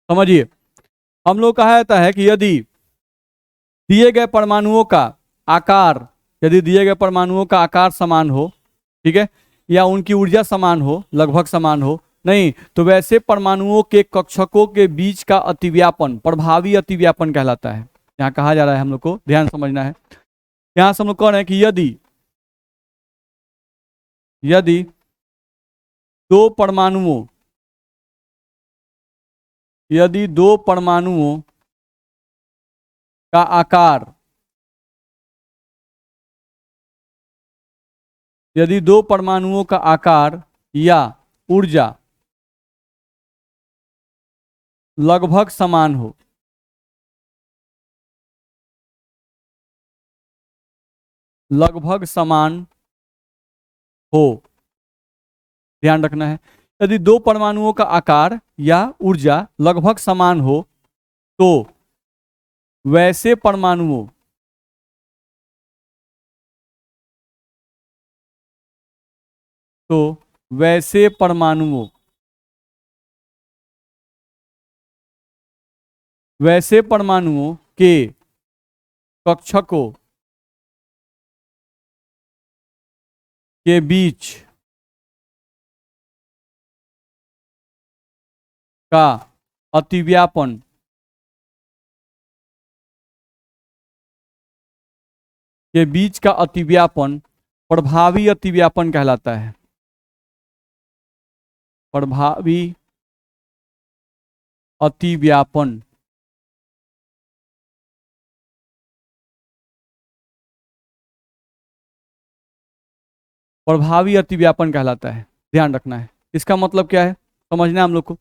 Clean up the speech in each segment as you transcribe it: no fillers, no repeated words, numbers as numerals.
समझिए, हम लोग कहा जाता है कि यदि दिए गए परमाणुओं का आकार, यदि दिए गए परमाणुओं का आकार समान हो, ठीक है, या उनकी ऊर्जा समान हो, लगभग समान हो, नहीं तो वैसे परमाणुओं के कक्षकों के बीच का अतिव्यापन प्रभावी अतिव्यापन कहलाता है। यहाँ कहा जा रहा है, हम लोग को ध्यान समझना है। यहाँ से हम लोग कह रहे हैं कि यदि दो परमाणुओं का आकार, यदि दो परमाणुओं का आकार या ऊर्जा लगभग समान हो, लगभग समान हो, ध्यान रखना है, यदि दो परमाणुओं का आकार या ऊर्जा लगभग समान हो तो वैसे परमाणुओं तो वैसे परमाणुओं वैसे परमाणुओं के कक्षकों के बीच का अतिव्यापन प्रभावी अतिव्यापन कहलाता है। प्रभावी अतिव्यापन प्रभावी अतिव्यापन कहलाता है। ध्यान रखना है, इसका मतलब क्या है समझना है हम लोग को।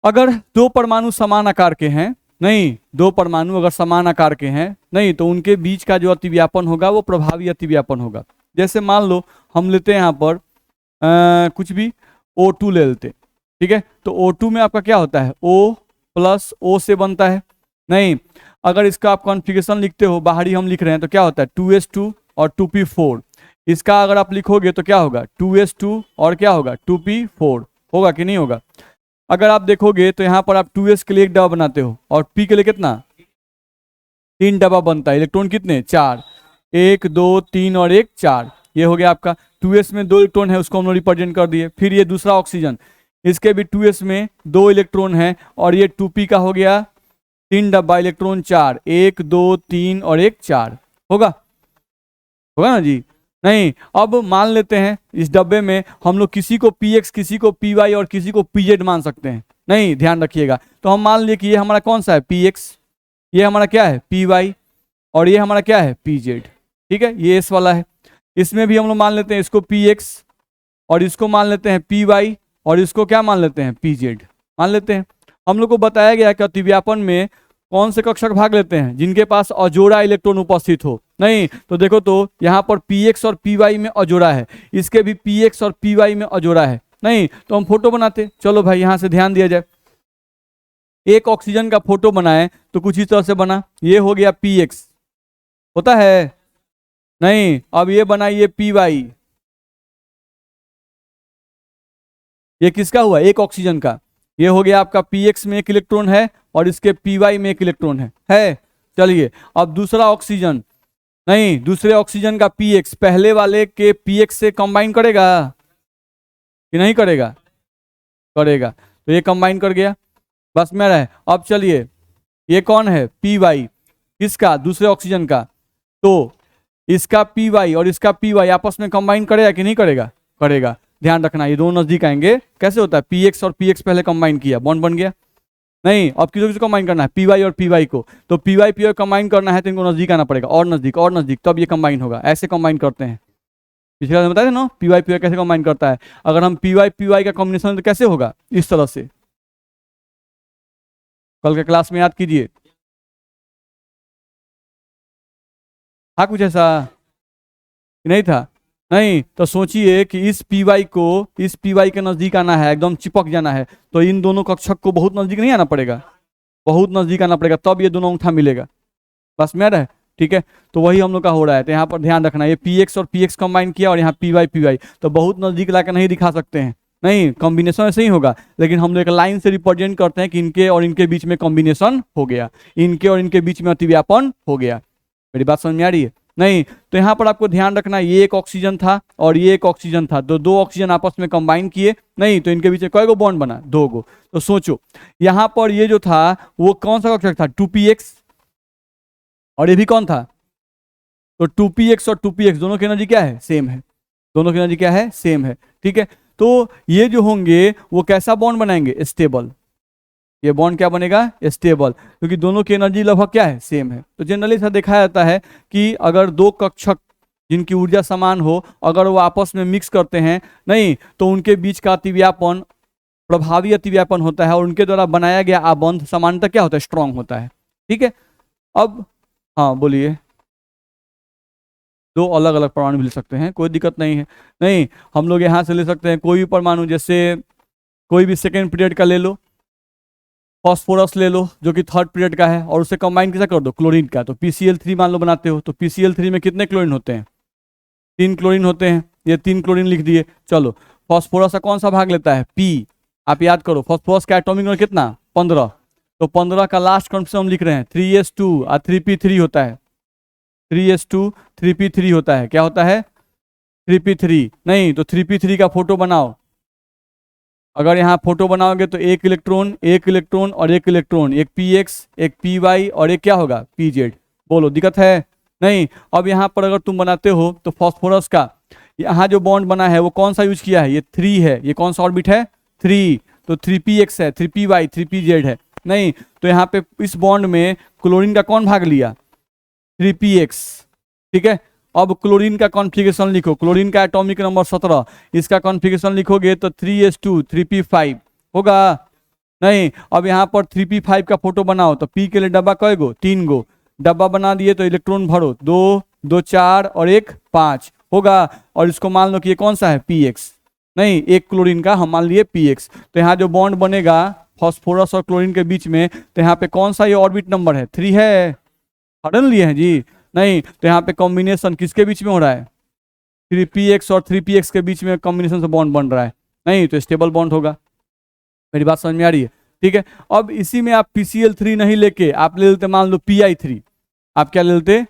अगर दो परमाणु समान आकार के हैं, नहीं दो परमाणु अगर समान आकार के हैं, नहीं तो उनके बीच का जो अतिव्यापन होगा वो प्रभावी अतिव्यापन होगा। जैसे मान लो हम लेते हैं यहाँ पर कुछ भी O2 ले लेते, ठीक है, तो O2 में आपका क्या होता है, O प्लस O से बनता है। नहीं, अगर इसका आप कॉन्फ़िगरेशन लिखते हो, बाहरी हम लिख रहे हैं तो क्या होता है 2s2 और 2p4। इसका अगर आप लिखोगे तो क्या होगा 2s2 और क्या होगा 2p4, होगा कि नहीं होगा। अगर आप देखोगे तो यहाँ पर आप 2s के लिए एक डब्बा बनाते हो और p के लिए कितना 3 डब्बा बनता है। इलेक्ट्रॉन कितने 4, 1 2 3 और 1 4, ये हो गया आपका। 2s में 2 इलेक्ट्रॉन है, उसको हम लोग रिप्रेजेंट कर दिए। फिर ये दूसरा ऑक्सीजन, इसके भी 2s में 2 इलेक्ट्रॉन है और ये 2p का हो गया 3 डब्बा, इलेक्ट्रॉन 4, 1 2 3 और 1 4, होगा होगा ना जी। नहीं, अब मान लेते हैं इस डब्बे में हम लोग किसी को px, किसी को py और किसी को pz मान सकते हैं। नहीं, ध्यान रखिएगा, तो हम मान लिए कि ये हमारा कौन सा है px, ये हमारा क्या है py और ये हमारा क्या है pz, ठीक है, ये s वाला है। इसमें भी हम लोग मान लेते हैं इसको px और इसको मान लेते हैं py और इसको क्या मान लेते हैं pz मान लेते हैं। हम लोग को बताया गया कि अतिव्यापन में कौन से कक्षक भाग लेते हैं, जिनके पास अजोड़ा इलेक्ट्रॉन उपस्थित हो। नहीं तो देखो तो यहाँ पर px और py में अजोड़ा है, इसके भी px और py में अजोड़ा है। नहीं तो हम फोटो बनाते, चलो भाई यहाँ से ध्यान दिया जाए। एक ऑक्सीजन का फोटो बनाए तो कुछ इस तरह से बना, ये हो गया px, होता है। नहीं, अब ये बनाइए py, ये किसका हुआ एक ऑक्सीजन का, ये हो गया आपका px में 1 इलेक्ट्रॉन है और इसके py में 1 इलेक्ट्रॉन है। चलिए अब दूसरा ऑक्सीजन, नहीं दूसरे ऑक्सीजन का px पहले वाले के px से कंबाइन करेगा कि नहीं करेगा, करेगा, तो ये कंबाइन कर गया, बस में रहे। अब चलिए ये कौन है py, किसका दूसरे ऑक्सीजन का, तो इसका py और इसका py आपस में कंबाइन करेगा कि नहीं करेगा, करेगा। ध्यान रखना, ये दोनों नजदीक आएंगे, कैसे होता है px और px पहले कंबाइन किया, बॉन्ड बन गया। नहीं, अब किसको किसको कंबाइन करना है py और py को, तो py कंबाइन करना है तो इनको नजदीक आना पड़ेगा, और नजदीक, तब ये कंबाइन होगा। ऐसे कंबाइन करते हैं, पिछले बार बताया था ना py कैसे कंबाइन करता है। अगर हम py का कॉम्बिनेशन तो कैसे होगा, इस तरह से, कल के क्लास में याद कीजिए, था कुछ ऐसा नहीं था। नहीं तो सोचिए कि इस py को इस py के नजदीक आना है, एकदम चिपक जाना है, तो इन दोनों कक्षक को बहुत नजदीक नहीं आना पड़ेगा, बहुत नजदीक आना पड़ेगा, तब ये दोनों अंगूठा मिलेगा, बस में रहे, ठीक है। तो वही हम लोग का हो रहा है, तो यहाँ पर ध्यान रखना, ये px और px कंबाइन किया और यहाँ py तो बहुत नजदीक लाकर नहीं दिखा सकते हैं, नहीं, कॉम्बिनेशन ऐसे ही होगा, लेकिन हम लोग एक लाइन से रिप्रेजेंट करते हैं कि इनके और इनके बीच में कॉम्बिनेशन हो गया, इनके और इनके बीच में अतिव्यापन हो गया। मेरी बात समझ में आ रही है? नहीं, तो यहाँ पर आपको ध्यान रखना, ये एक ऑक्सीजन था और ये एक ऑक्सीजन था, तो दो ऑक्सीजन आपस में कंबाइन किए, नहीं तो इनके बीच में कई गो बॉन्ड बना, दो गो। तो सोचो यहाँ पर ये जो था वो कौन सा कक्षक था, 2px, और ये भी कौन था, तो 2px और 2px दोनों की एनर्जी क्या है, सेम है, दोनों की एनर्जी क्या है, सेम है। ठीक है, तो ये जो होंगे वो कैसा बॉन्ड बनाएंगे, स्टेबल, ये बॉन्ड क्या बनेगा, स्टेबल, क्योंकि दोनों की एनर्जी लगभग क्या है, सेम है। तो जनरली ऐसा देखा जाता है कि अगर दो कक्षक जिनकी ऊर्जा समान हो, अगर वो आपस में मिक्स करते हैं, नहीं तो उनके बीच का अतिव्यापन प्रभावी अतिव्यापन होता है और उनके द्वारा बनाया गया आबंध सामान्यतः क्या होता है, स्ट्रांग होता है। ठीक है, अब हाँ बोलिए, दो अलग अलग परमाणु मिल सकते हैं, कोई दिक्कत नहीं है। नहीं, हम लोग यहाँ से ले सकते हैं कोई भी परमाणु, जैसे कोई भी सेकेंड पीरियड का ले लो, फॉस्फोरस ले लो जो कि थर्ड पीरियड का है, और उसे कंबाइन कैसा कर दो, क्लोरीन का, तो PCl3 मान लो बनाते हो, तो PCl3 में कितने क्लोरीन होते हैं, 3 क्लोरीन होते हैं, ये 3 क्लोरीन लिख दिए। चलो, फॉस्फोरस का कौन सा भाग लेता है, P, आप याद करो फॉस्फोरस का एटॉमिक नंबर कितना, 15, तो 15 का लास्ट कॉन्फिगरेशन हम लिख रहे हैं 3s2 और 3p3 होता है, 3s2 3p3 होता है, क्या होता है, 3p3, नहीं तो 3p3 का फोटो बनाओ, अगर यहाँ फोटो बनाओगे तो एक इलेक्ट्रॉन, एक इलेक्ट्रॉन और एक इलेक्ट्रॉन, एक px, एक py और एक क्या होगा, pz। बोलो दिक्कत है? नहीं। अब यहाँ पर अगर तुम बनाते हो तो फॉस्फोरस का यहाँ जो बॉन्ड बना है वो कौन सा यूज किया है, ये 3 है, ये कौन सा ऑर्बिट है, 3, तो 3px है, 3py 3pz है, नहीं तो यहाँ पे इस बॉन्ड में क्लोरीन का कौन भाग लिया, 3px। ठीक है, अब क्लोरीन का कॉन्फ़िगरेशन लिखो, क्लोरीन का एटॉमिक नंबर 17, इसका कॉन्फ़िगरेशन लिखोगे तो 3s2 3p5 होगा, नहीं। अब यहाँ पर 3p5 का फोटो बनाओ, तो p के लिए डब्बा कई गो, 3 गो, डब्बा बना दिए तो इलेक्ट्रॉन भरो, 2 2 4 और 1 5 होगा, और इसको मान लो कि ये कौन सा है, px, नहीं एक क्लोरीन का हम मान लिए px, तो यहाँ जो बॉन्ड बनेगा फॉस्फोरस और क्लोरीन के बीच में, तो यहाँ पे कौन सा ये ऑर्बिट नंबर है, 3 है, हटन लिए हैं जी, नहीं तो यहाँ पे कॉम्बिनेशन किसके बीच में हो रहा है, 3px और 3px के बीच में कॉम्बिनेशन से बॉन्ड बन रहा है, नहीं तो स्टेबल बॉन्ड होगा। मेरी बात समझ में आ रही है? ठीक है, अब इसी में आप PCl3 नहीं लेके आप ले लेते मान लो Pi3, आप क्या ले लेते,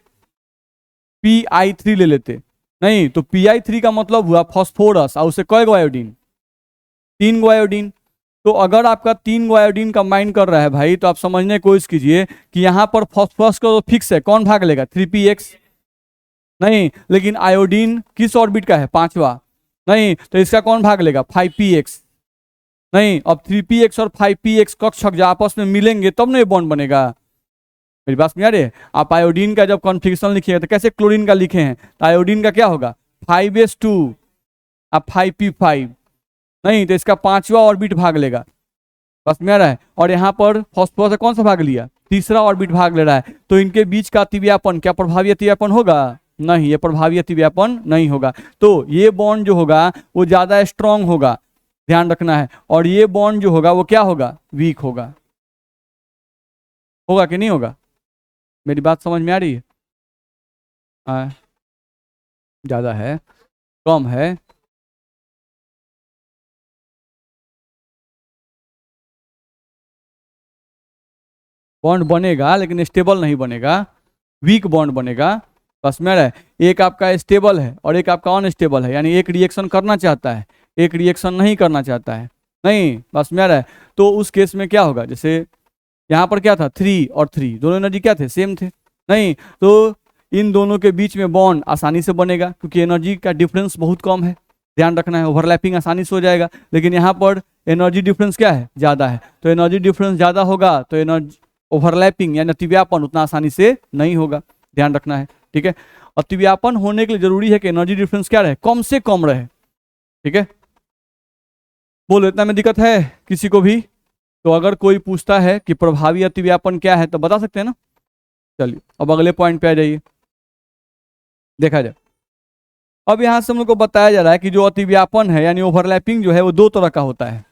Pi3 ले लेते, नहीं तो Pi3 का मतलब हुआ फॉस्फोरस और उसे कई गो आयोडीन, 3 गो आयोडीन, तो अगर आपका 3 गो आयोडीन कंबाइन कर रहा है भाई, तो आप समझने की कोशिश कीजिए कि यहाँ पर फॉस्फोरस का तो फिक्स है, कौन भाग लेगा, 3px, नहीं लेकिन आयोडीन किस ऑर्बिट का है, 5वां, नहीं तो इसका कौन भाग लेगा, 5px, नहीं। अब 3px और 5px कक्षक जब आपस में मिलेंगे तब ना ये बॉन्ड बनेगा। मेरी बात में आ रही है? आप आयोडीन का जब कॉन्फ़िगरेशन लिखिएगा तो कैसे क्लोरीन का लिखे हैं, तो आयोडीन का क्या होगा, 5s2 अब 5p5, नहीं तो इसका 5वां ऑर्बिट भाग लेगा, बस में आ रहा है, और यहाँ पर फॉस्फोरस कौन सा भाग लिया, तीसरा ऑर्बिट भाग ले रहा है, तो इनके बीच का अतिव्यापन क्या प्रभावी अतिव्यापन होगा, नहीं ये प्रभावी अतिव्यापन नहीं होगा, तो ये बॉन्ड जो होगा वो ज्यादा स्ट्रांग होगा, ध्यान रखना है, और ये बॉन्ड जो होगा वो क्या होगा, वीक होगा, होगा कि नहीं होगा, मेरी बात समझ में आ रही है? ज्यादा है, कम है, बॉन्ड बनेगा लेकिन स्टेबल नहीं बनेगा, वीक बॉन्ड बनेगा, बस में रहे, एक आपका स्टेबल है और एक आपका अनस्टेबल है, यानी एक रिएक्शन करना चाहता है, एक रिएक्शन नहीं करना चाहता है, नहीं बस में रहे, तो उस केस में क्या होगा, जैसे यहाँ पर क्या था, 3 और 3 दोनों एनर्जी क्या थे, सेम थे, नहीं तो इन दोनों के बीच में बॉन्ड आसानी से बनेगा क्योंकि एनर्जी का डिफरेंस बहुत कम है, ध्यान रखना है, ओवरलैपिंग आसानी से हो जाएगा, लेकिन यहाँ पर एनर्जी डिफरेंस क्या है, ज़्यादा है, तो एनर्जी डिफरेंस ज़्यादा होगा तो एनर्जी ओवरलैपिंग यानी अतिव्यापन उतना आसानी से नहीं होगा, ध्यान रखना है। ठीक है, अतिव्यापन होने के लिए जरूरी है कि एनर्जी डिफरेंस क्या रहे, कम से कम रहे। ठीक है, बोलो इतना में दिक्कत है किसी को भी? तो अगर कोई पूछता है कि प्रभावी अतिव्यापन क्या है तो बता सकते हैं ना। चलिए अब अगले पॉइंट पे आ जाइए, देखा जाए। अब यहां से हम लोग को बताया जा रहा है कि जो अतिव्यापन है यानी ओवरलैपिंग जो है वो दो तरह का होता है।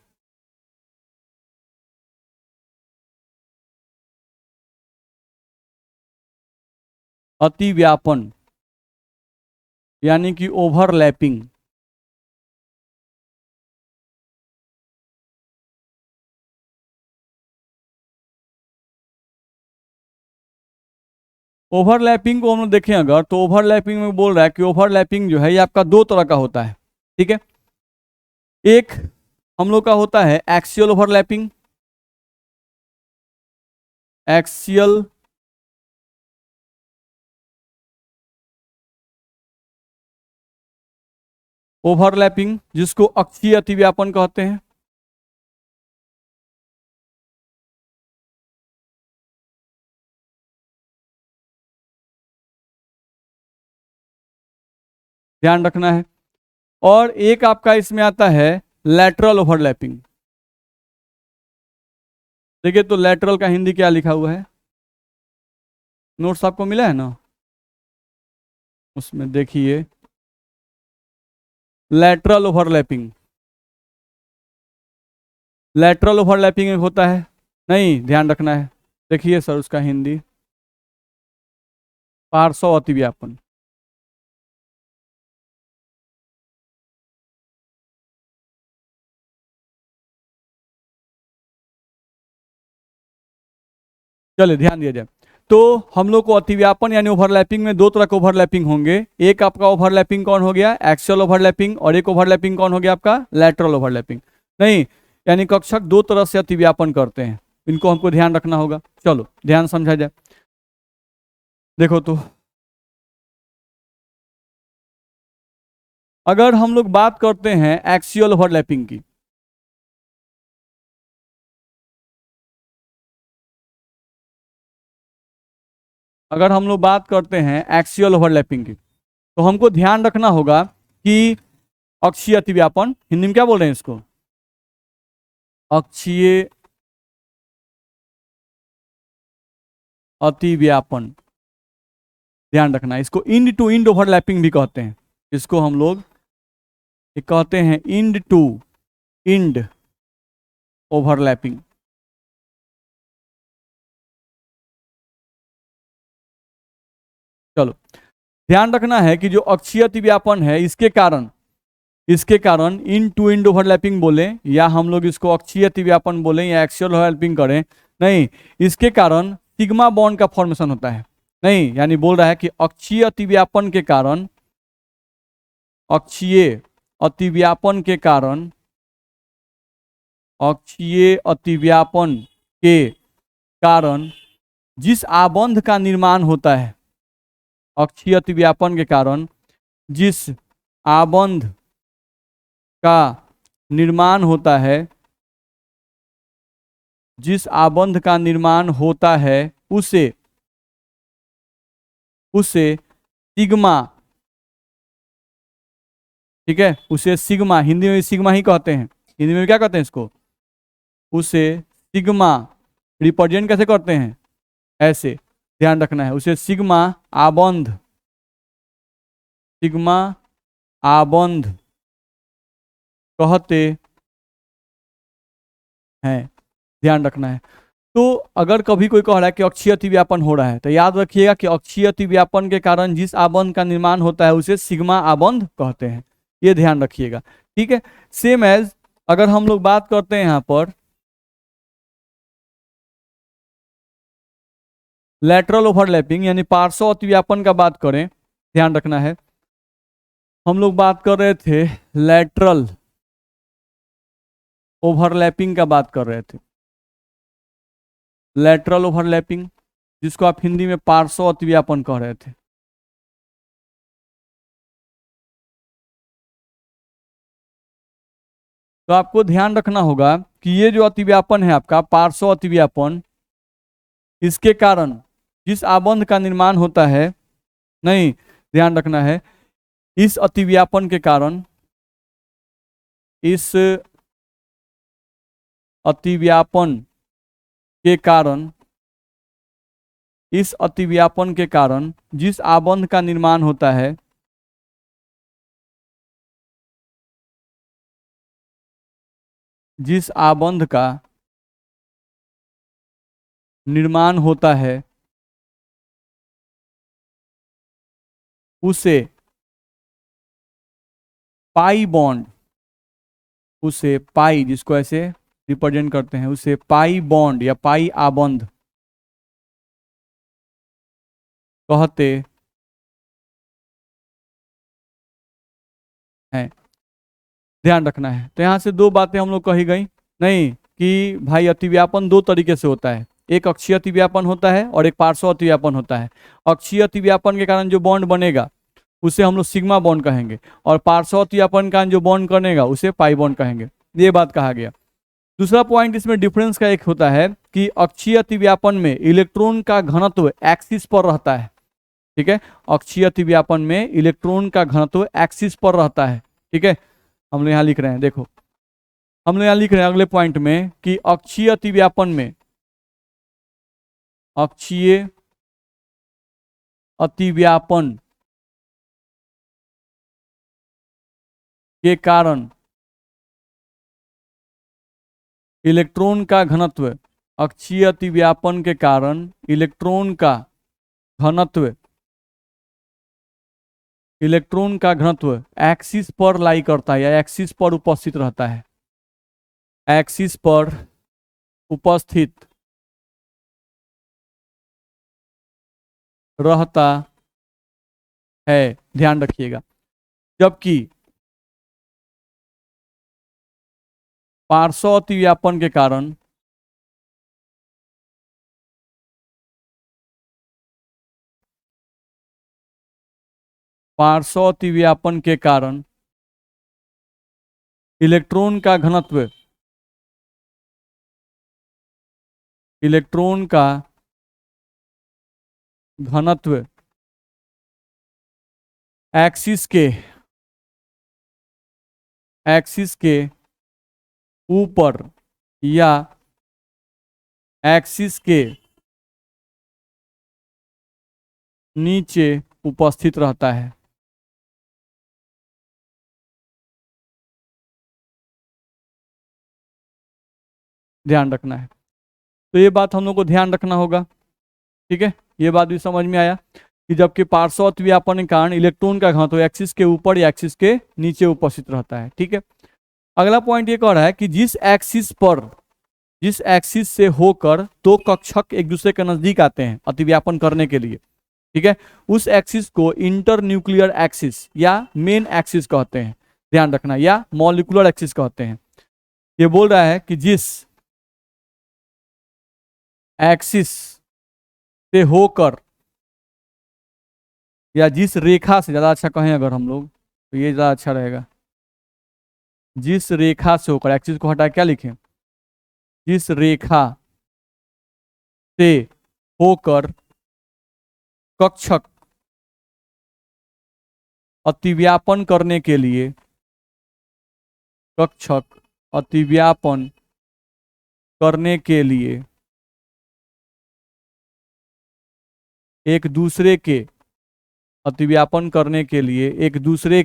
अतिव्यापन यानी कि ओवरलैपिंग ओवरलैपिंग को हम लोग देखें अगर, तो ओवरलैपिंग में बोल रहा है कि ओवरलैपिंग जो है ये आपका दो तरह का होता है। ठीक है, एक हम लोग का होता है एक्सियल ओवरलैपिंग, एक्सियल ओवरलैपिंग, जिसको अक्षीय अतिव्यापन कहते हैं। ध्यान रखना है। और एक आपका इसमें आता है लैटरल ओवरलैपिंग। देखिए तो लैटरल का हिंदी क्या लिखा हुआ है, नोट्स आपको मिला है ना, उसमें देखिए लैटरल ओवरलैपिंग। लैटरल ओवरलैपिंग एक होता है, नहीं ध्यान रखना है, देखिए सर उसका हिंदी पार्श्व अतिव्यापन। चलिए ध्यान दिया जाए। तो हम लोग को अतिव्यापन यानी ओवरलैपिंग में दो तरह के ओवरलैपिंग होंगे। एक आपका ओवरलैपिंग कौन हो गया, एक्सियल ओवरलैपिंग, और एक ओवरलैपिंग कौन हो गया आपका, लैटरल ओवरलैपिंग। नहीं, यानी कक्षक दो तरह से अतिव्यापन करते हैं, इनको हमको ध्यान रखना होगा। चलो ध्यान समझा जाए। देखो तो अगर हम लोग बात करते हैं एक्सियल ओवरलैपिंग की, अगर हम लोग बात करते हैं एक्सियल ओवरलैपिंग की, तो हमको ध्यान रखना होगा कि अक्षीय अतिव्यापन, हिंदी में क्या बोल रहे हैं इसको, अक्षीय अतिव्यापन। ध्यान रखना है, इसको इंड टू इंड ओवरलैपिंग भी कहते हैं। इसको हम लोग कहते हैं इंड टू इंड ओवरलैपिंग। चलो ध्यान रखना है कि जो अक्षीय अतिव्यापन है इसके कारण इन टू इंड ओवरलैपिंग बोले, या हम लोग इसको अक्षीय अतिव्यापन बोले, या एक्सियल ओवरलैपिंग करें, नहीं, इसके कारण सिग्मा बॉन्ड का फॉर्मेशन होता है। नहीं, यानी बोल रहा है कि अक्षीय अतिव्यापन के कारण, अक्षीय अतिव्यापन के कारण, अक्षीय अतिव्यापन के कारण जिस आबंध का निर्माण होता है, अक्षीय अतिव्यापन के कारण जिस आबंध का निर्माण होता है, जिस आबंध का निर्माण होता है उसे उसे सिग्मा, ठीक है, उसे सिग्मा, हिंदी में सिग्मा ही कहते हैं, हिंदी में क्या कहते हैं इसको, उसे सिग्मा रिप्रेजेंट कैसे करते हैं, ऐसे ध्यान रखना है, उसे सिग्मा आबंध, सिग्मा आबंध कहते हैं। ध्यान रखना है। तो अगर कभी कोई कह रहा है कि अक्षीय अतिव्यापन हो रहा है, तो याद रखिएगा कि अक्षीय अतिव्यापन के कारण जिस आबंध का निर्माण होता है उसे सिग्मा आबंध कहते हैं, ये ध्यान रखिएगा। ठीक है, सेम एज अगर हम लोग बात करते हैं यहां पर लैटरल ओवरलैपिंग यानी पार्श्व अतिव्यापन का बात करें, ध्यान रखना है, हम लोग बात कर रहे थे लैटरल ओवरलैपिंग का बात कर रहे थे, लैटरल ओवरलैपिंग, जिसको आप हिंदी में पार्श्व अतिव्यापन कह रहे थे। तो आपको ध्यान रखना होगा कि ये जो अतिव्यापन है आपका पार्श्व अतिव्यापन, इसके कारण जिस आबंध का निर्माण होता है, नहीं, ध्यान रखना है, इस अतिव्यापन के कारण, इस अतिव्यापन के कारण, इस अतिव्यापन के कारण जिस आबंध का निर्माण होता है, जिस आबंध का निर्माण होता है उसे पाई बॉन्ड, उसे पाई, जिसको ऐसे रिप्रेजेंट करते हैं, उसे पाई बॉन्ड या पाई आबंध कहते हैं। ध्यान रखना है। तो यहाँ से दो बातें हम लोग कही गई नहीं कि भाई अतिव्यापन दो तरीके से होता है, एक अक्षीय अतिव्यापन होता है और एक पार्श्व अतिव्यापन होता है। अक्षीय अतिव्यापन के कारण जो बॉन्ड बनेगा उसे हम लोग सिग्मा बॉन्ड कहेंगे, और पार्श्व अतिव्यापन के कारण जो बॉन्ड बनेगा उसे पाई बॉन्ड कहेंगे। ये बात कहा गया। दूसरा पॉइंट इसमें डिफरेंस का एक होता है कि अक्षीय अतिव्यापन में इलेक्ट्रॉन का घनत्व एक्सिस पर रहता है। ठीक है, अक्षीय अतिव्यापन में इलेक्ट्रॉन का घनत्व एक्सिस पर रहता है। ठीक है, हम लोग यहाँ लिख रहे हैं, देखो हम लोग यहाँ लिख रहे हैं अगले पॉइंट में कि अक्षीय अतिव्यापन में, अक्षीय अतिव्यापन के कारण इलेक्ट्रॉन का घनत्व, अक्षीय अतिव्यापन के कारण इलेक्ट्रॉन का घनत्व, इलेक्ट्रॉन का घनत्व एक्सिस पर लाई करता है या एक्सिस पर उपस्थित रहता है, एक्सिस पर उपस्थित रहता है। ध्यान रखिएगा। जबकि पार्श्व अतिव्यापन के कारण पार्श्व अतिव्यापन के कारण इलेक्ट्रॉन का घनत्व, इलेक्ट्रॉन का घनत्व एक्सिस के ऊपर या एक्सिस के नीचे उपस्थित रहता है। ध्यान रखना है। तो ये बात हम लोग को ध्यान रखना होगा। ठीक है, ये बात भी समझ में आया कि जबकि पार्श्व अतिव्यापन के कारण इलेक्ट्रॉन का घनत्व एक्सिस के ऊपर या एक्सिस के नीचे उपस्थित रहता है। ठीक है, अगला पॉइंट ये कह रहा है कि जिस एक्सिस से होकर दो कक्षक एक दूसरे के नजदीक आते हैं अतिव्यापन करने के लिए, ठीक है, उस एक्सिस को इंटर न्यूक्लियर एक्सिस या मेन एक्सिस कहते हैं। ध्यान रखना, या मॉलिक्यूलर एक्सिस कहते हैं। ये बोल रहा है कि जिस एक्सिस से होकर या जिस रेखा से, ज्यादा अच्छा कहें अगर हम लोग तो ये ज्यादा अच्छा रहेगा, जिस रेखा से होकर, एक्सिस को हटा क्या लिखें, जिस रेखा से होकर कक्षक अतिव्यापन करने के लिए, कक्षक अतिव्यापन करने के लिए एक दूसरे के, अतिव्यापन करने के लिए एक दूसरे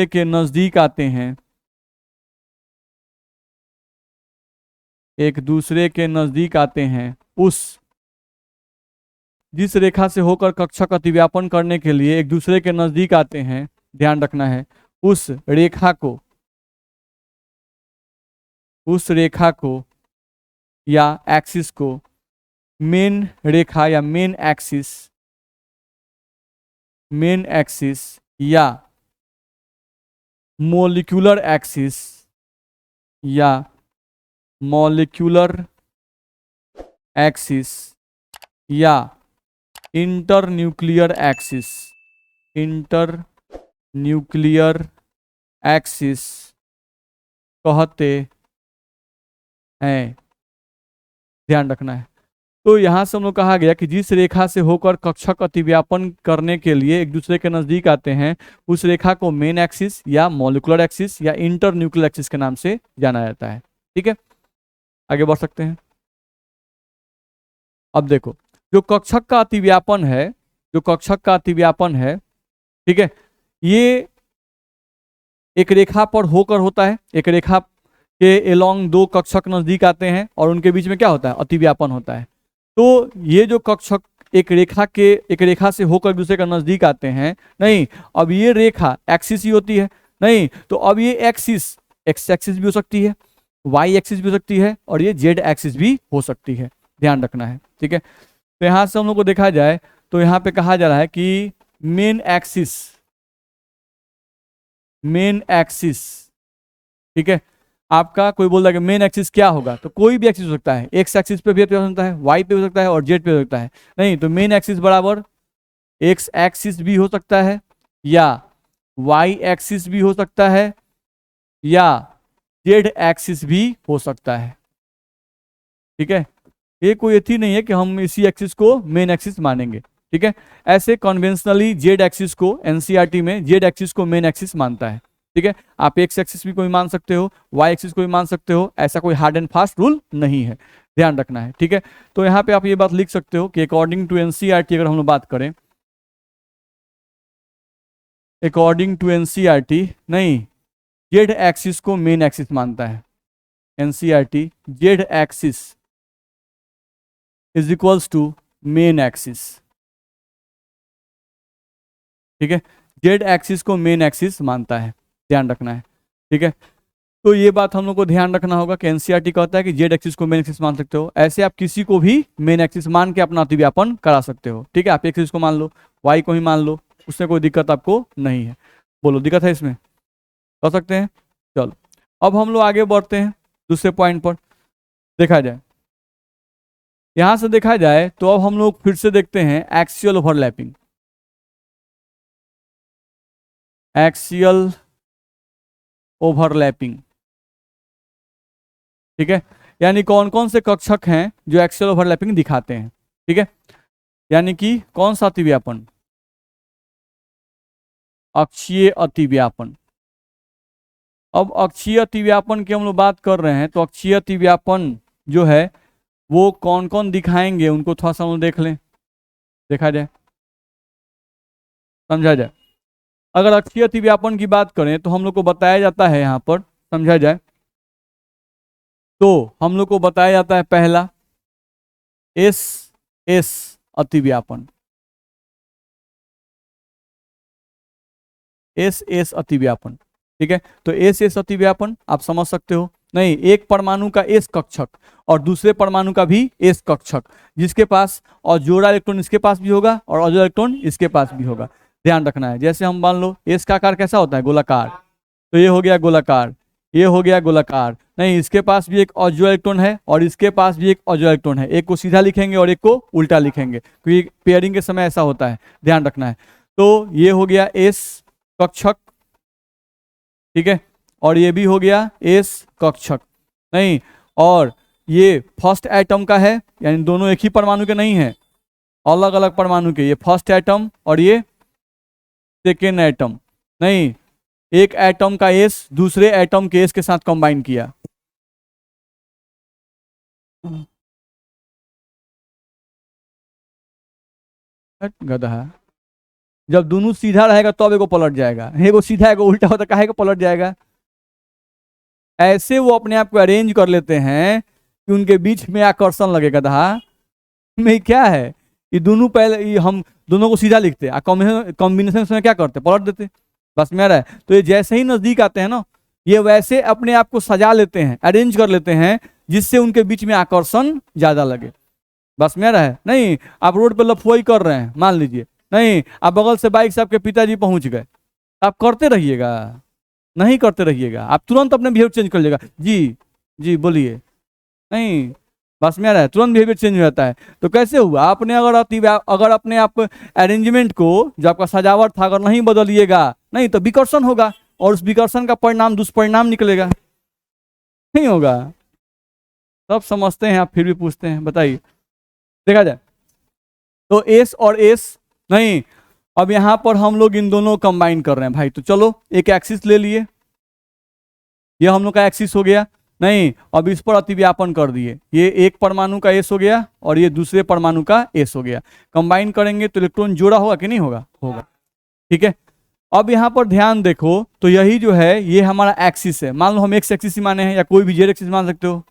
के नजदीक आते हैं, एक दूसरे के नजदीक आते हैं, उस जिस रेखा से होकर कक्षक अतिव्यापन करने के लिए एक दूसरे के नजदीक आते हैं, ध्यान रखना है, उस रेखा को या एक्सिस को मेन रेखा या मेन एक्सिस या मॉलिक्यूलर एक्सिस या इंटर न्यूक्लियर एक्सिस कहते हैं। ध्यान रखना है। तो यहां से हम लोग कहा गया कि जिस रेखा से होकर कक्षक अतिव्यापन करने के लिए एक दूसरे के नजदीक आते हैं, उस रेखा को मेन एक्सिस या मॉलिक्यूलर एक्सिस या इंटर न्यूक्लियर एक्सिस के नाम से जाना जाता है। ठीक है, आगे बढ़ सकते हैं। अब देखो, जो कक्षक का अतिव्यापन है, ठीक है, ये एक रेखा पर होकर होता है। एक रेखा के एलोंग दो कक्षक नजदीक आते हैं और उनके बीच में क्या होता है, अतिव्यापन होता है। तो ये जो कक्षक एक रेखा से होकर दूसरे का नजदीक आते हैं, नहीं, अब ये रेखा एक्सिस ही होती है, नहीं, तो अब ये एक्सिस एक्स एक्सिस भी हो सकती है, वाई एक्सिस भी हो सकती है और ये जेड एक्सिस भी हो सकती है, ध्यान रखना है। ठीक है, तो यहाँ से हम लोग को देखा जाए तो यहाँ पे कहा जा रहा है कि मेन एक्सिस, ठीक है, आपका कोई बोल रहा है कि मेन एक्सिस क्या होगा, तो कोई भी एक्सिस हो सकता है, एक्स एक्सिस पे भी हो सकता है, वाई पे हो सकता है और जेड पे हो सकता है। नहीं तो मेन एक्सिस बराबर एक्स एक्सिस भी हो सकता है या वाई एक्सिस भी हो सकता है या जेड एक्सिस भी हो सकता है। ठीक है, ये कोई एथी नहीं है कि हम इसी एक्सिस को मेन एक्सिस मानेंगे। ठीक है, ऐसे कन्वेंशनली जेड एक्सिस को एनसीईआरटी में जेड एक्सिस को मेन एक्सिस मानता है। ठीक है, आप एक्स एक्सिस भी कोई मान सकते हो, वाई एक्सिस को भी मान सकते हो, ऐसा कोई हार्ड एंड फास्ट रूल नहीं है, ध्यान रखना है। ठीक है, तो यहाँ पे आप ये बात लिख सकते हो कि अकॉर्डिंग टू एनसीईआरटी अगर हम लोग बात करें, अकॉर्डिंग टू एनसीईआरटी नहीं, जेड एक्सिस को मेन एक्सिस मानता है। NCERT Z axis is equals to main axis. ठीक है, जेड एक्सिस को मेन एक्सिस मानता है, ध्यान रखना है। ठीक है, तो ये बात हम लोग को ध्यान रखना होगा कि एनसीईआरटी कहता है कि जेड एक्सिस को मेन एक्सिस मान सकते हो, ऐसे आप किसी को भी मेन एक्सिस मान के अपना अतिव्यापन करा सकते हो। ठीक है, आप एक्सिस को मान लो, वाई को ही मान लो, उससे कोई दिक्कत आपको नहीं है। बोलो दिक्कत है इसमें, कर सकते हैं। चलो अब हम लोग आगे बढ़ते हैं दूसरे पॉइंट पर। देखा जाए, यहां से देखा जाए तो अब हम लोग फिर से देखते हैं एक्सियल ओवरलैपिंग। एक्सियल ओवरलैपिंग, ठीक है, यानी कौन कौन से कक्षक हैं जो एक्सियल ओवरलैपिंग दिखाते हैं। ठीक है, यानी कि कौन सा अतिव्यापन, अक्षीय अतिव्यापन। अब अक्षीय अतिव्यापन की हम लोग बात कर रहे हैं, तो अक्षीय अतिव्यापन जो है वो कौन कौन दिखाएंगे उनको थोड़ा सा हम लोग देख लें, देखा जाए, समझा जाए। अगर अक्षीय अतिव्यापन की बात करें तो हम लोग को बताया जाता है, यहाँ पर समझा जाए तो हम लोग को बताया जाता है पहला एस एस अतिव्यापन, एस एस अतिव्यापन। ठीक है, तो एस एस अतिव्यापन आप समझ सकते हो, नहीं एक परमाणु का एस कक्षक और दूसरे परमाणु का भी एस कक्षक, जिसके पास और जोड़ा इलेक्ट्रॉन इसके पास भी होगा और अजोड़ा इलेक्ट्रॉन इसके पास भी होगा, ध्यान रखना है। जैसे हम मान लो एस का आकार कैसा होता है, गोलाकार, तो ये हो गया गोलाकार, ये हो गया गोलाकार। नहीं, इसके पास भी एक अजोड़ा इलेक्ट्रॉन है और इसके पास भी एक अजोड़ा इलेक्ट्रॉन है, एक को सीधा लिखेंगे और एक को उल्टा लिखेंगे क्योंकि पेयरिंग के समय ऐसा होता है, ध्यान रखना है। तो ये हो गया एस कक्षक, ठीक है, और ये भी हो गया एस कक्षक। नहीं, और ये फर्स्ट एटम का है, यानी दोनों एक ही परमाणु के नहीं है, अलग अलग परमाणु के, ये फर्स्ट एटम और ये सेकेंड एटम। नहीं, एक एटम का एस दूसरे एटम के एस के साथ कंबाइन किया, गधा, जब दोनों सीधा रहेगा तब एगो पलट जाएगा, एगो सीधा एगो उल्टा होता काहे को पलट जाएगा। ऐसे वो अपने आप को अरेंज कर लेते हैं कि उनके बीच में आकर्षण लगेगा, गधा में क्या है, ये दोनों पहले ये हम दोनों को सीधा लिखते हैं, कॉम्बिनेशन में क्या करते, पलट देते, बस मेरा है। तो ये जैसे ही नजदीक आते हैं ना, ये वैसे अपने आप को सजा लेते हैं, अरेंज कर लेते हैं, जिससे उनके बीच में आकर्षण ज्यादा लगे, बस मेरा है। नहीं, आप रोड पे लफुआई कर रहे हैं मान लीजिए, नहीं आप बगल से बाइक से आपके पिताजी पहुंच गए, आप करते रहिएगा, नहीं करते रहिएगा, आप तुरंत अपने बिहेवियर चेंज कर लीजिएगा, जी जी बोलिए, नहीं बस मेरा है, तुरंत बिहेवियर चेंज हो जाता है। तो कैसे हुआ, आपने अगर अपने आप अरेंजमेंट को, जो आपका सजावट था, अगर नहीं बदलिएगा, नहीं तो विकर्षण होगा और उस विकर्षण का परिणाम दुष्परिणाम निकलेगा, नहीं होगा। सब समझते हैं आप फिर भी पूछते हैं, बताइए। देखा जाए तो एस और एस, नहीं अब यहां पर हम लोग इन दोनों कंबाइन कर रहे हैं भाई, तो चलो एक एक्सिस ले लिए, ये हम लोग का एक्सिस हो गया। नहीं, अब इस पर अतिव्यापन कर दिए, ये एक परमाणु का एस हो गया और ये दूसरे परमाणु का एस हो गया, कंबाइन करेंगे तो इलेक्ट्रॉन जोड़ा होगा कि नहीं होगा, होगा। ठीक है, अब यहाँ पर ध्यान देखो, तो यही जो है ये हमारा एक्सिस है, मान लो हम एक्स एक्सिस ही माने हैं या कोई भी जेड एक्सिस मान सकते हो,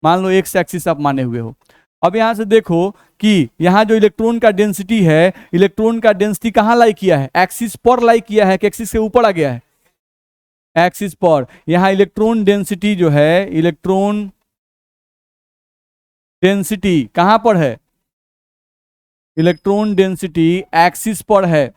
मान लो एक्स एक्सिस आप माने हुए हो। अब यहां से देखो कि यहाँ जो इलेक्ट्रॉन का डेंसिटी है, इलेक्ट्रॉन का डेंसिटी कहाँ लाई किया है, एक्सिस पर लाई किया है कि एक्सिस के ऊपर आ गया है, एक्सिस पर। यहाँ इलेक्ट्रॉन डेंसिटी जो है, इलेक्ट्रॉन डेंसिटी कहां पर है? इलेक्ट्रॉन डेंसिटी एक्सिस पर है।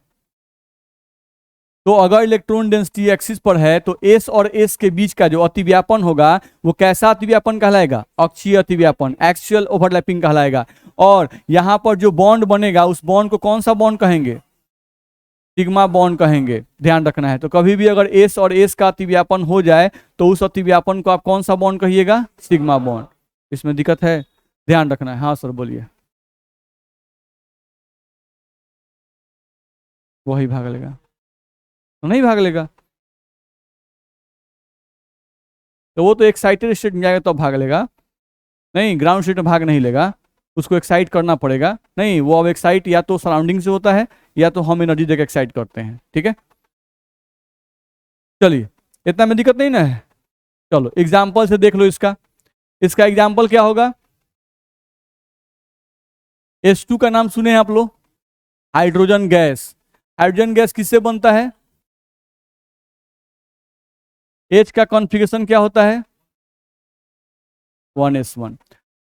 तो अगर इलेक्ट्रॉन डेंसिटी एक्सिस पर है तो एस और एस के बीच का जो अतिव्यापन होगा वो कैसा अतिव्यापन कहलाएगा? अक्षीय अतिव्यापन, एक्सियल ओवरलैपिंग कहलाएगा। और यहां पर जो बॉन्ड बनेगा उस बॉन्ड को कौन सा बॉन्ड कहेंगे? सिग्मा बॉन्ड कहेंगे, ध्यान रखना है। तो कभी भी अगर एस और एस का अतिव्यापन हो जाए तो उस अतिव्यापन को आप कौन सा बॉन्ड कहिएगा? Sigma bond. इसमें दिक्कत है, ध्यान रखना है। हाँ सर बोलिए। वही भाग लेगा तो नहीं भाग लेगा, तो वो तो एक्साइटेड स्टेट में जाएगा तो भाग लेगा, नहीं ग्राउंड स्टेट में भाग नहीं लेगा, उसको एक्साइट करना पड़ेगा। नहीं, वो अब एक्साइट या तो सराउंडिंग से होता है या तो हम एनर्जी देकर एक्साइट करते हैं। ठीक है, चलिए इतना में दिक्कत नहीं ना है। चलो एग्जाम्पल से देख लो इसका। इसका एग्जाम्पल क्या होगा? H2 का नाम सुने हैं आप लोग? Hydrogen gas. हाइड्रोजन गैस किससे बनता है? H का कॉन्फ़िगरेशन क्या होता है? 1s1।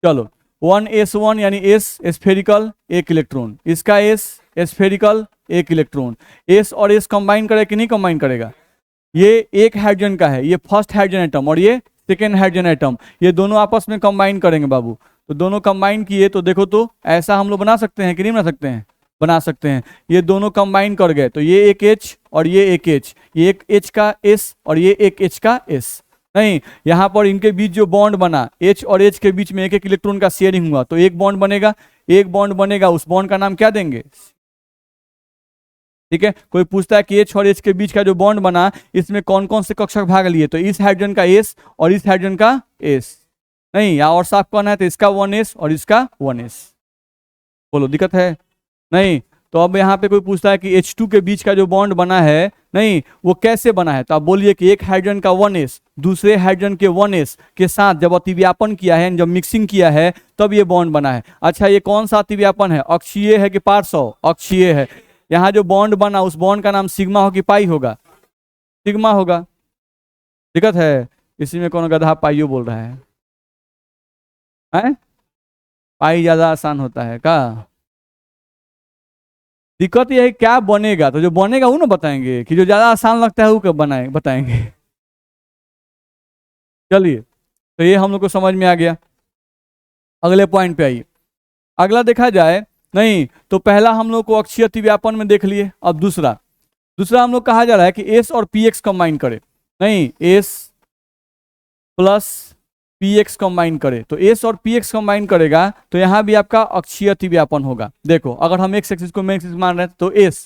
चलो 1s1 यानी S स्फेरिकल, एक इलेक्ट्रॉन। इसका S स्फेरिकल, एक इलेक्ट्रॉन। S और S कंबाइन करेगा कि नहीं कंबाइन करेगा? ये एक हाइड्रोजन का है, ये फर्स्ट हाइड्रोजन एटम और ये सेकेंड हाइड्रोजन एटम, ये दोनों आपस में कंबाइन करेंगे बाबू। तो दोनों कंबाइन किए तो देखो तो ऐसा हम लोग बना सकते हैं कि नहीं बना सकते हैं? बना सकते हैं। ये दोनों कंबाइन कर गए तो ये एक H और ये एक H, ये एक H का S और ये एक H का S। नहीं, यहाँ पर इनके बीच जो बॉन्ड बना, H और H के बीच में एक एक इलेक्ट्रॉन का शेयरिंग हुआ तो एक बॉन्ड बनेगा। एक बॉन्ड बनेगा, उस बॉन्ड का नाम क्या देंगे? ठीक है, कोई पूछता है कि H और H के बीच का जो बॉन्ड बना इसमें कौन कौन से कक्षक भाग लिए, तो इस हाइड्रोजन का S और इस हाइड्रोजन का S। नहीं, या और साफ करना है तो इसका 1s और इसका 1s। बोलो दिक्कत है? नहीं। तो अब यहाँ पे कोई पूछता है कि H2 के बीच का जो बॉन्ड बना है, नहीं वो कैसे बना है, तो आप बोलिए कि एक हाइड्रोजन का 1s दूसरे हाइड्रोजन के 1s के साथ जब अतिव्यापन किया है, जब मिक्सिंग किया है तब ये बॉन्ड बना है। अच्छा, ये कौन सा अतिव्यापन है? अक्षीय है कि पार्श्व? अक्षीय है। यहाँ जो बॉन्ड बना उस बॉन्ड का नाम सिग्मा हो कि पाई होगा? सिग्मा होगा। दिक्कत है? इसी में कौन गधा पाइयो बोल रहा है? हैं? पाई ज्यादा आसान होता है का? दिक्कत यह है क्या बनेगा, तो जो बनेगा वो ना बताएंगे, कि जो ज्यादा आसान लगता है वो कब बनाए बताएंगे। चलिए, तो ये हम लोग को समझ में आ गया। अगले पॉइंट पे आइए। अगला देखा जाए, नहीं तो पहला हम लोग को अक्षीय अतिव्यापन में देख लिए। अब दूसरा दूसरा हम लोग कहा जा रहा है कि एस और पी एक्स कंबाइन करे। नहीं, S plus p x combine करे, तो एस और पी एक्स कंबाइन करेगा तो यहां भी आपका अक्षीय अतिव्यापन होगा। देखो अगर हम एक्स एक्सिस को मेन एक्सिस मान रहे हैं तो एस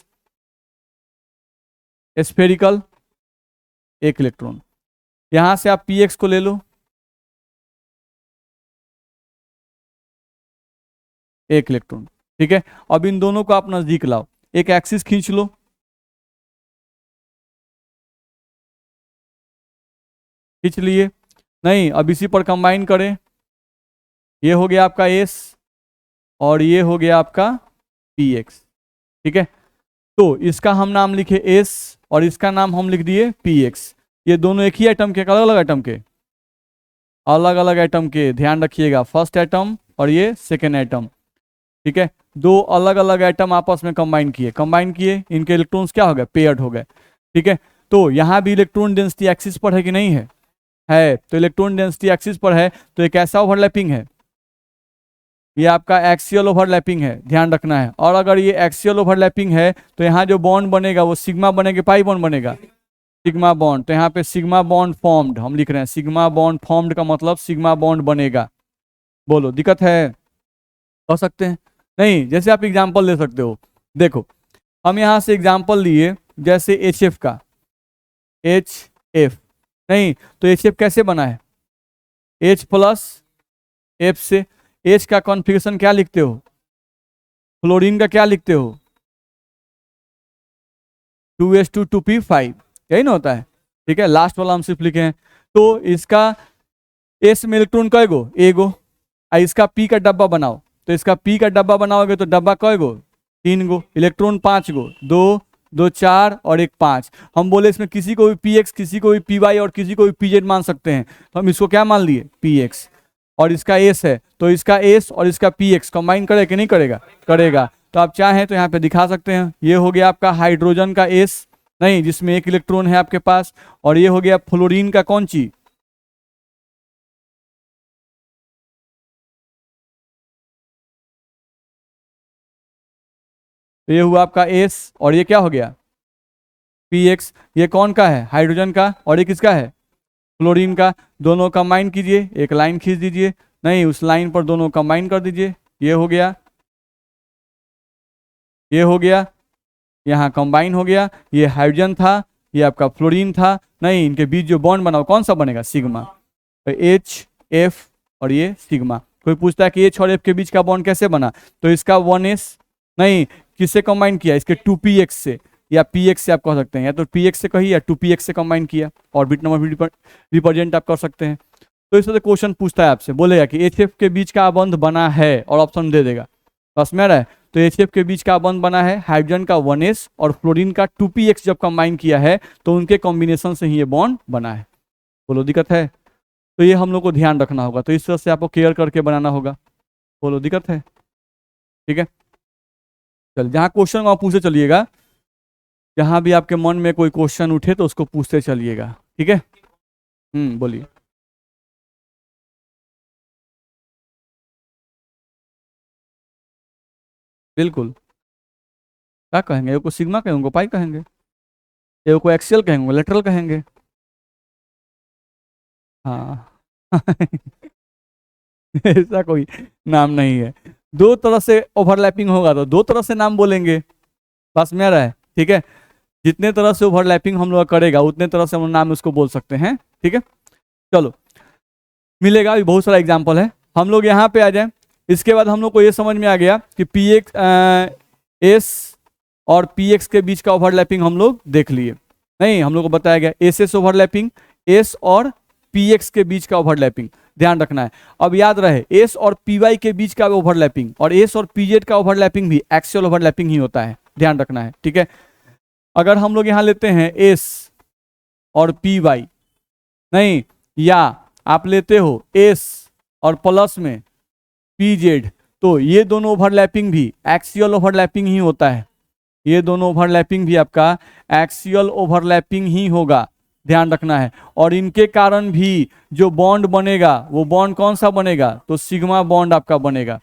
स्फेरिकल, एक इलेक्ट्रॉन। यहां से आप पी एक्स को ले लो, एक इलेक्ट्रॉन। ठीक है, अब इन दोनों को आप नजदीक लाओ, एक एक्सिस खींच लो, खींच लिए। नहीं, अब इसी पर कंबाइन करें, ये हो गया आपका एस और ये हो गया आपका पी एक्स। ठीक है, तो इसका हम नाम लिखे एस और इसका नाम हम लिख दिए पी एक्स। ये दोनों एक ही एटम के, अलग अलग एटम के, अलग अलग एटम के, ध्यान रखिएगा, फर्स्ट एटम और ये सेकेंड एटम। ठीक है, दो अलग अलग एटम आपस में कंबाइन किए, इनके इलेक्ट्रॉन्स क्या हो गए? पेयर्ड हो गए। ठीक है, तो यहाँ भी इलेक्ट्रॉन डेंसिटी एक्सिस पर है कि नहीं है? है। तो इलेक्ट्रॉन डेंसिटी एक्सिस पर है तो एक ऐसा ओवरलैपिंग है, ये आपका एक्सियल ओवरलैपिंग है, ध्यान रखना है। और अगर ये एक्सियल ओवरलैपिंग है तो यहाँ जो बॉन्ड बनेगा वो सिग्मा बनेगा, पाई बॉन्ड बनेगा, सिग्मा बॉन्ड। तो यहाँ पे सिग्मा बॉन्ड फॉर्म्ड हम लिख रहे हैं, सिग्मा बॉन्ड फॉर्म्ड का मतलब सिग्मा बॉन्ड बनेगा। बोलो दिक्कत है? कह सकते हैं? नहीं, जैसे आप एग्जाम्पल ले सकते हो। देखो हम यहाँ से एग्जाम्पल लिए, जैसे एच एफ का, एच एफ। नहीं, तो एच एफ कैसे बना है? एच प्लस एफ से। एच का कॉन्फ़िगरेशन क्या लिखते हो? फ्लोरीन का क्या लिखते हो? 2s2 2p5, यही ना होता है। ठीक है, लास्ट वाला हम सिर्फ लिखे हैं। तो इसका एस में इलेक्ट्रॉन कय गो? एगो। इसका पी का डब्बा बनाओ, तो इसका पी का डब्बा बनाओगे तो डब्बा कय गो? 3 गो। इलेक्ट्रॉन 5 गो, 2 दो 4 और एक 5। हम बोले इसमें किसी को भी पी एक्स, किसी को भी पी वाई और किसी को भी पी जेड मान सकते हैं, तो हम इसको क्या मान लिए, पी एक्स। और इसका एस है, तो इसका एस और इसका पी एक्स कंबाइन करेगा कि नहीं करेगा, करेगा। तो आप चाहें तो यहाँ पे दिखा सकते हैं, ये हो गया आपका हाइड्रोजन का एस, नहीं जिसमें एक इलेक्ट्रॉन है आपके पास, और ये हो गया फ्लोरीन का कौन चीज, तो ये हुआ आपका एस, और ये क्या हो गया, पी एक्स। ये कौन का है, हाइड्रोजन का, और ये किसका है, क्लोरीन का। दोनों कंबाइन कीजिए, एक लाइन खींच दीजिए, नहीं उस लाइन पर दोनों कंबाइन कर दीजिए, ये हो गया, ये हो गया, यहाँ कंबाइन हो गया। ये हाइड्रोजन था, ये आपका फ्लोरीन था, नहीं इनके बीच जो बॉन्ड बना कौन सा बनेगा, सिग्मा। तो एच एफ और ये सिग्मा। कोई पूछता है कि एच और एफ के बीच का बॉन्ड कैसे बना, तो इसका 1s, नहीं किससे कंबाइन किया, इसके 2px से या px से आप कह सकते हैं, या तो px से कही या 2px से कंबाइन किया, और बिट नंबर भी रिप्रेजेंट आप कर सकते हैं। तो इस तरह से क्वेश्चन पूछता है आपसे, बोलेगा कि एच एफ के बीच का बंध बना है, और ऑप्शन दे देगा, बस में रहा है। तो एच एफ के बीच का बंध बना है, हाइड्रोजन का 1s और फ्लोरीन का 2px जब कंबाइन किया है तो उनके कॉम्बिनेशन से ही ये बॉन्ड बना है। बोलो दिक्कत है, तो ये हम लोग को ध्यान रखना होगा, तो इस तरह से आपको केयर करके बनाना होगा। बोलो दिक्कत है, ठीक है। चल जहाँ क्वेश्चन आप पूछते चलिएगा, जहाँ भी आपके मन में कोई क्वेश्चन उठे तो उसको पूछते चलिएगा, ठीक है। बोलिए। बिल्कुल, क्या कहेंगे, को सिग्मा कहेंगे, पाई कहेंगे, को एक्सियल कहेंगे, लेटरल कहेंगे, हाँ ऐसा कोई नाम नहीं है। दो तरह से ओवरलैपिंग होगा तो दो तरह से नाम बोलेंगे, बस मेरा है, ठीक है। जितने तरह से ओवरलैपिंग हम लोग करेगा उतने तरह से हम नाम उसको बोल सकते हैं, ठीक है। चलो मिलेगा, अभी बहुत सारा एग्जाम्पल है, हम लोग यहाँ पे आ जाए। इसके बाद हम लोग को ये समझ में आ गया कि पी एक्स एस और पी एक्स के बीच का ओवरलैपिंग हम लोग देख लिए, नहीं हम लोग को बताया गया एस एस ओवरलैपिंग, एस और पी एक्स के बीच का ओवरलैपिंग ध्यान रखना है। अब याद रहे एस और पी वाई के बीच का ओवरलैपिंग और एस और पी जेड का ओवरलैपिंग भी एक्सियल ओवरलैपिंग ही होता है, ध्यान रखना है, ठीक है। अगर हम लोग यहाँ लेते हैं एस और पी वाई, नहीं या आप लेते हो एस और प्लस में पी जेड, तो ये दोनों ओवरलैपिंग भी एक्सियल ओवरलैपिंग ही होता है, ये दोनों ओवरलैपिंग भी आपका एक्सियल ओवरलैपिंग ही होगा, ध्यान रखना है। और इनके कारण भी जो बॉन्ड बनेगा वो बॉन्ड कौन सा बनेगा, तो सिग्मा बॉन्ड आपका बनेगा।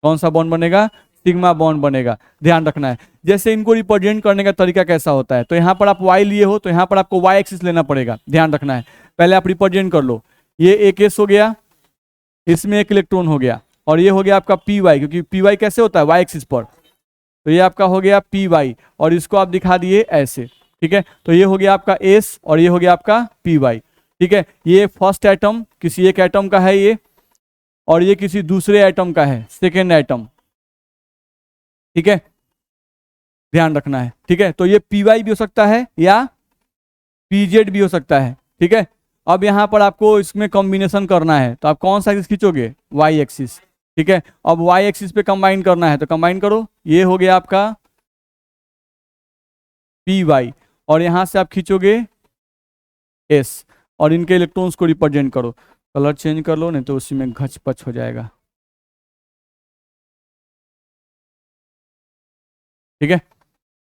कौन सा बॉन्ड बनेगा, सिग्मा बॉन्ड बनेगा, ध्यान रखना है। जैसे इनको रिप्रेजेंट करने का तरीका कैसा होता है, तो यहाँ पर आप y लिए हो तो यहाँ पर आपको y एक्सिस लेना पड़ेगा, ध्यान रखना है। पहले आप रिप्रेजेंट कर लो, ये एक एस हो गया, इसमें एक इलेक्ट्रॉन हो गया, और ये हो गया आपका पी वाई, क्योंकि पी वाई कैसे होता है, y एक्सिस पर, तो ये आपका हो गया पी वाई, और इसको आप दिखा दिए ऐसे, ठीक है। तो ये हो गया आपका एस और ये हो गया आपका पी वाई, ठीक है। ये फर्स्ट एटम किसी एक एटम का है ये, और ये किसी दूसरे एटम का है, सेकेंड एटम, ठीक है, ध्यान रखना है, ठीक है। तो ये पी वाई भी हो सकता है या पी जेड भी हो सकता है, ठीक है। अब यहाँ पर आपको इसमें कॉम्बिनेशन करना है, तो आप कौन सा एक्सिस खींचोगे, वाई एक्सिस, ठीक है। अब वाई एक्सिस पे कंबाइन करना है तो कंबाइन करो, ये हो गया आपका पी वाई, और यहां से आप खींचोगे एस, और इनके इलेक्ट्रॉन्स को रिप्रेजेंट करो। कलर चेंज कर लो नहीं तो उसी में घच पच हो जाएगा, ठीक है।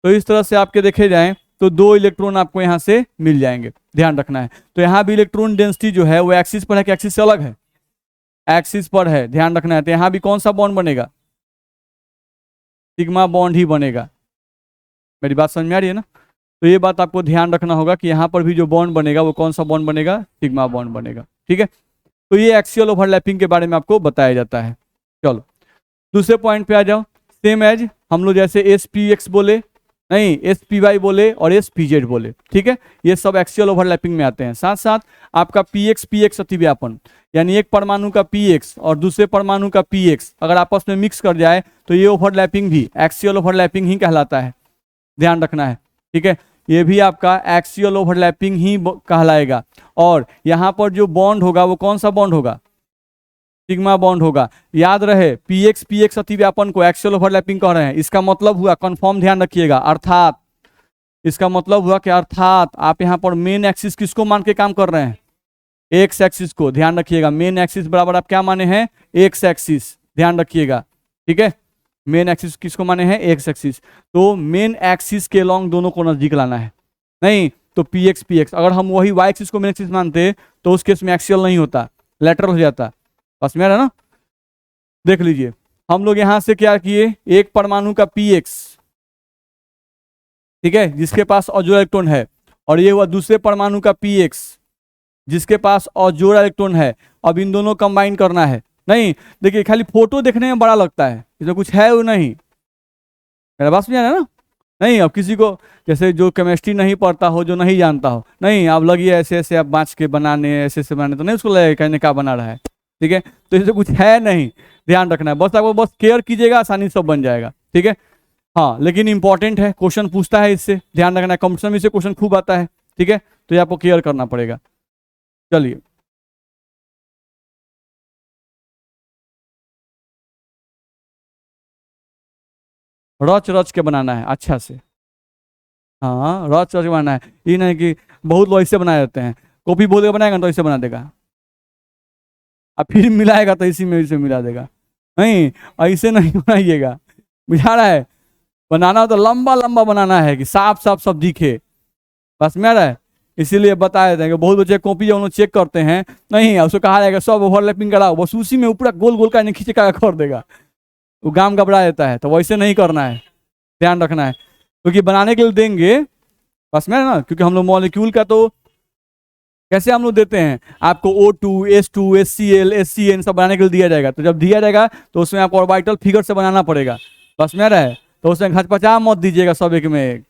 तो इस तरह से आपके देखे जाएं तो दो इलेक्ट्रॉन आपको यहां से मिल जाएंगे, ध्यान रखना है। तो यहाँ भी इलेक्ट्रॉन डेंसिटी जो है वो एक्सिस पर है कि एक्सिस से अलग है, एक्सिस पर है, ध्यान रखना है। तो यहाँ भी कौन सा बॉन्ड बनेगा, सिग्मा बॉन्ड ही बनेगा, मेरी बात समझ में आ रही है ना। तो ये बात आपको ध्यान रखना होगा कि यहाँ पर भी जो बॉन्ड बनेगा वो कौन सा बॉन्ड बनेगा, सिग्मा बॉन्ड बनेगा, ठीक है। तो ये एक्सियल ओवरलैपिंग के बारे में आपको बताया जाता है। चलो दूसरे पॉइंट पे आ जाओ, सेम एज हम लोग जैसे एस पी एक्स बोले, नहीं एस पी वाई बोले और एस पी जेड बोले, ठीक है, ये सब एक्सियल ओवरलैपिंग में आते हैं। साथ साथ आपका पी एक्स अतिव्यापन, यानी एक परमाणु का पी एक्स और दूसरे परमाणु का पी एक्स अगर आपस में मिक्स कर जाए तो ये ओवरलैपिंग भी एक्सियल ओवरलैपिंग ही कहलाता है, ध्यान रखना है, ठीक है। ये भी आपका एक्सियल ओवरलैपिंग ही कहलाएगा। और यहाँ पर जो बॉन्ड होगा वो कौन सा बॉन्ड होगा, सिग्मा बॉन्ड होगा। याद रहे पी एक्स अतिव्यापन को एक्सियल ओवरलैपिंग कह रहे हैं, इसका मतलब हुआ, कंफर्म ध्यान रखिएगा, अर्थात इसका मतलब हुआ कि अर्थात आप यहाँ पर मेन एक्सिस किसको मान के काम कर रहे हैं, एक्स एक्सिस को। ध्यान रखिएगा मेन एक्सिस बराबर आप क्या माने हैं, एक्स एक्सिस, ध्यान रखिएगा, ठीक है। मेन एक्सिस किसको माने हैं, एक्स एक्सिस। तो मेन एक्सिस के लॉन्ग दोनों को नजदीक लाना है, नहीं तो पी एक्स। अगर हम वही वाई एक्सिस को मेन एक्सिस मानते तो उस केस में एक्सियल नहीं होता, लेटरल हो जाता। बस मेरा ना, देख लीजिए हम लोग यहां से क्या किए, एक परमाणु का पी एक्स, ठीक है, जिसके पास अजोड़ इलेक्ट्रॉन है, और ये हुआ दूसरे परमाणु का पी एक्स जिसके पास अजोड़ इलेक्ट्रॉन है। अब इन दोनों कंबाइन करना है। नहीं देखिए खाली फोटो देखने में बड़ा लगता है, इसमें कुछ है वो नहीं, मेरा बात समझ आ रहा है ना। नहीं अब किसी को जैसे जो केमिस्ट्री नहीं पढ़ता हो, जो नहीं जानता हो, नहीं आप लगिए ऐसे ऐसे आप बाँच के बनाने, ऐसे ऐसे बनाने, तो नहीं उसको लगेगा कहने क्या बना रहा है, ठीक है। तो इससे कुछ है नहीं, ध्यान रखना है, बस आपको बस केयर कीजिएगा, आसानी से सब बन जाएगा, ठीक है। हाँ लेकिन इंपॉर्टेंट है, क्वेश्चन पूछता है इससे, ध्यान रखना है, कंपटीशन में से क्वेश्चन खूब आता है, ठीक है, तो ये आपको केयर करना पड़ेगा। चलिए रच रच के बनाना है अच्छा से, हाँ रच रच के बनाना है, ये नहीं कि बहुत लोग ऐसे बनाए जाते हैं, कॉपी बोल के बनाएगा तो ऐसे बना देगा, अब फिर मिलाएगा तो इसी में इसे मिला देगा, नहीं ऐसे नहीं बनाइएगा, बुझा रहा है। बनाना हो तो लंबा लंबा बनाना है कि साफ साफ सब दिखे, बस में आ रहा है। इसीलिए बता देते हैं कि बहुत बच्चे कॉपी जब उन्होंने चेक करते हैं, नहीं उसको कहा जाएगा सब ओवरलैपिंग कराओ, बस उसी में ऊपर गोल गोल का नहीं खींचे का कर देगा, वो गाम घबरा देता है, तो वैसे नहीं करना है, ध्यान रखना है, क्योंकि बनाने के लिए देंगे, बस में ना, क्योंकि हम लोग मॉलिक्यूल का तो कैसे हम लोग देते हैं आपको O2 H2 HCl HCN सब बनाने के लिए दिया जाएगा, तो जब दिया जाएगा तो उसमें आपको ऑर्बिटल फिगर से बनाना पड़ेगा, बस में रहा है, तो उसमें घचपचा मत दीजिएगा सब एक में एक।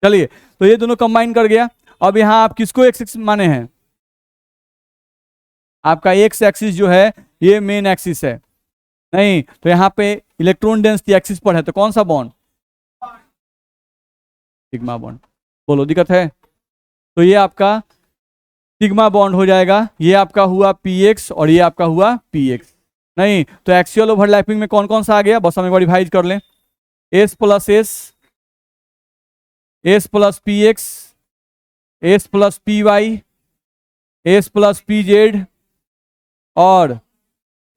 चलिए तो ये दोनों कंबाइन कर गया। अब यहाँ आप किसको एक्स एक्सिस माने हैं, आपका एक्स एक्सिस जो है ये मेन एक्सिस है, नहीं तो यहाँ पे इलेक्ट्रॉन डेंसिटी एक्सिस पर है, तो कौन सा बॉन्ड, सिग्मा बॉन्ड, बोलो दिक्कत है। तो ये आपका सिग्मा बॉन्ड हो जाएगा, ये आपका हुआ पी एक्स और ये आपका हुआ पी एक्स। नहीं तो एक्सियल ओवरलैपिंग में कौन कौन सा आ गया, बस हम एक बार रिवाइज कर लें, s plus s, s plus p x, s plus p y, s plus p z और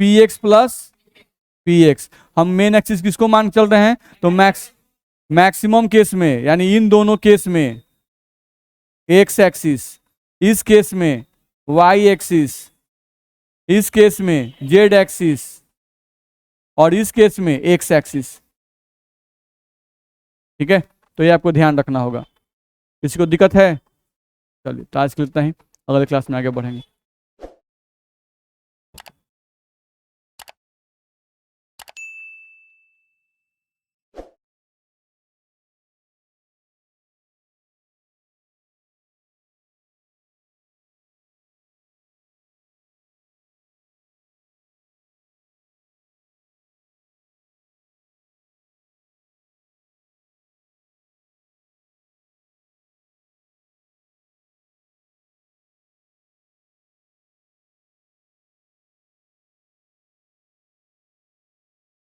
p x plus p x. हम मेन एक्सिस किसको मान चल रहे हैं, तो मैक्सिमम केस में यानी इन दोनों केस में एक्स एक्सिस, इस केस में वाई एक्सिस, इस केस में जेड एक्सिस और इस केस में एक्स एक्सिस, ठीक है। तो ये आपको ध्यान रखना होगा, किसी को दिक्कत है। चलिए तो आज के लिए इतना ही, अगले क्लास में आगे बढ़ेंगे।